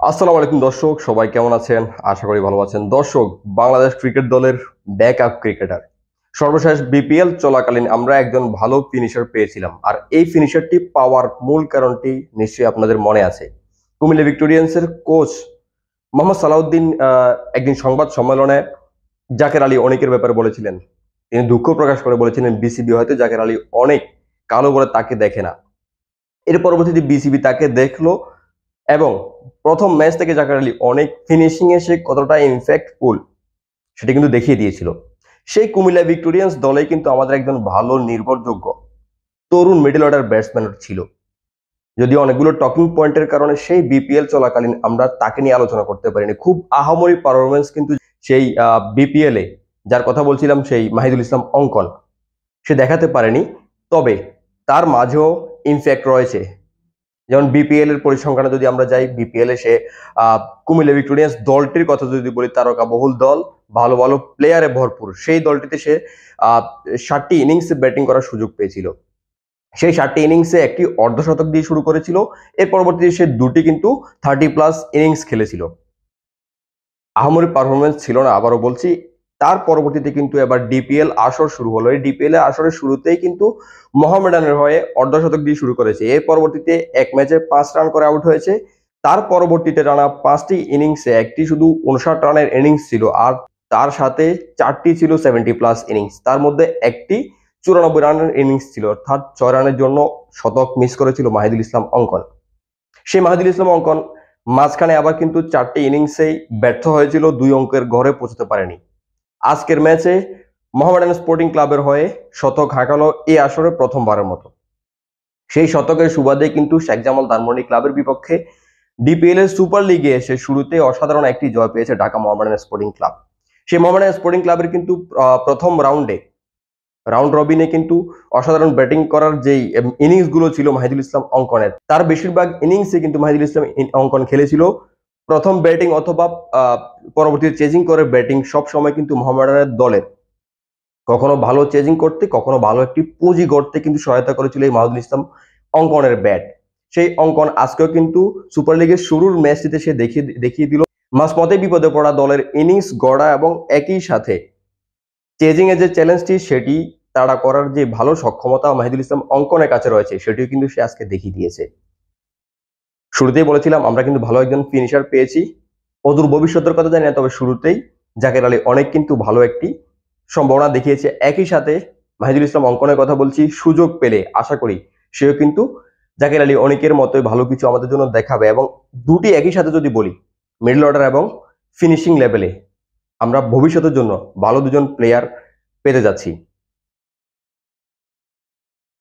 আসসালামু আলাইকুম দর্শক, সবাই কেমন আছেন? আশা করি ভালো আছেন। দর্শক, বাংলাদেশ ক্রিকেট দলের ব্যাকআপ ক্রিকেটার সর্বশেষ বিপিএল চলাকালীন আমরা একজন ভালো ফিনিশার পেয়েছিলাম, আর এই ফিনিশারটি পাওয়ার মূল কারণটি নিশ্চয়ই আপনাদের মনে আছে। কুমিল্লা ভিক্টোরিয়ান্সের কোচ মোহাম্মদ সালাউদ্দিন একদিন সংবাদ সম্মেলনে জাকের আলী অনেকের ব্যাপারে বলেছিলেন। তিনি দুঃখ প্রকাশ করে বলেছিলেন বিসিবি হয়তো জাকের আলী অনেক কালো বলে তাকে দেখে না। এর পরবর্তীতে বিসিবি তাকে দেখলো এবং প্রথম ম্যাচ থেকে জাকের আলী অনেক ফিনিশিং এ সে কতটা ইনফ্যাক্টফুল সেটা কিন্তু দেখিয়ে দিয়েছিল। সেই কুমিল্লা ভিক্টোরিয়ান্স দলে কিন্তু আমাদের একজন ভালো নির্ভরযোগ্য তরুণ মিডল অর্ডার ব্যাটসম্যান ছিল। যদিও অনেকগুলো টকিং পয়েন্টের কারণে সেই বিপিএল চলাকালীন আমরা তাকে নিয়ে আলোচনা করতে পারিনি। খুব আহামরি পারফরমেন্স কিন্তু সেই বিপিএল এ যার কথা বলছিলাম, সেই মাহিদুল ইসলাম অঙ্কন, সে দেখাতে পারেনি। তবে তার মাঝেও ইনফ্যাক্ট রয়েছে। যেমন বিপিএল এর পরিসংখ্যানে যদি আমরা যাই, বিপিএল এ সে কুমিল্লা ভিক্টোরিয়ান্স দলটির কথা যদি বলি, তারকা বহুল দল, ভালো ভালো প্লেয়ারে ভরপুর। সেই দলটিতে সে 7টি ইনিংসে ব্যাটিং করার সুযোগ পেয়েছিল। সেই 7টি ইনিংসে একটি অর্ধশতক দিয়ে শুরু করেছিল। এর পরবর্তীতে সে দুটি কিন্তু 30+ ইনিংস খেলেছিল। আহামরি পারফরমেন্স ছিল না, আবারও বলছি। তার পরবর্তীতে কিন্তু এবার ডিপিএল আসর শুরু হলো। এই ডিপিএল আসরের শুরুতেই কিন্তু মোহামেডানের হয়ে অর্ধশতক দিয়ে শুরু করেছে। এর পরবর্তীতে এক ম্যাচে 5 রান করে আউট হয়েছে। তার পরবর্তীতে টানা 5টি ইনিংসে একটি শুধু 59 রানের ইনিংস ছিল, আর তার সাথে 4টি ছিল 70+ ইনিংস। তার মধ্যে একটি 94 রানের ইনিংস ছিল, অর্থাৎ 6 রানের জন্য শতক মিস করেছিল মাহিদুল ইসলাম অঙ্কন। সেই মাহিদুল ইসলাম অঙ্কন মাঝখানে আবার কিন্তু 4টি ইনিংসেই ব্যর্থ হয়েছিল, 2 অঙ্কের ঘরে পৌঁছতে পারেনি। আজকের ম্যাচে মোহামেডান স্পোর্টিং ক্লাবের হয়ে শতক হাঁকালো এই আসরে প্রথমবারের মতো। সেই শতকের সুবাদে কিন্তু শেখ জামাল ধানমন্ডি ক্লাবের বিপক্ষে ডিপিএল এর সুপার লিগে এসে শুরুতে অসাধারণ একটি জয় পেয়েছে ঢাকা মোহামেডান স্পোর্টিং ক্লাব। সেই মোহামেডান স্পোর্টিং ক্লাবের কিন্তু প্রথম রাউন্ড রবিনে কিন্তু অসাধারণ ব্যাটিং করার যেই ইনিংস গুলো ছিল মাহিদুল ইসলাম অঙ্কনের, তার বেশিরভাগ ইনিংসে কিন্তু মাহিদুল ইসলাম অঙ্কন খেলেছিল প্রথম ব্যাটিং অথবা পরবর্তীতে চেজিং করে ব্যাটিং। সব সময় কিন্তু মোহামেডানের দলের কখনো ভালো চেজিং করতে, কখনো ভালো একটি পুঁজি গড়তে কিন্তু সহায়তা করেছিল এই মাহিদুল ইসলাম অঙ্কনের ব্যাট। সেই অঙ্কন আজকেও কিন্তু সুপার লিগের শুরুর ম্যাচটিতে সে দেখিয়ে দিল মাঝপথে বিপদে পড়া দলের ইনিংস গড়া এবং একই সাথে চেজিং এর যে চ্যালেঞ্জটি সেটি তাড়া করার যে ভালো সক্ষমতা মাহিদুল ইসলাম অঙ্কনের কাছে রয়েছে, সেটিও কিন্তু সে আজকে দেখিয়ে দিয়েছে। শুরুতেই বলেছিলাম আমরা কিন্তু ভালো একজন ফিনিশার পেয়েছি। অদূর ভবিষ্যতের কথা জানি না, তবে শুরুতেই জাকের আলী অনেক কিন্তু ভালো একটি সম্ভাবনা দেখিয়েছে। একই সাথে মাহিদুল ইসলাম অঙ্কনের কথা বলছি, সুযোগ পেলে আশা করি সেও কিন্তু জাকের আলী অনেকের মতোই ভালো কিছু আমাদের জন্য দেখাবে। এবং দুটি একই সাথে যদি বলি, মিডল অর্ডার এবং ফিনিশিং লেভেলে আমরা ভবিষ্যতের জন্য ভালো দুজন প্লেয়ার পেতে যাচ্ছি।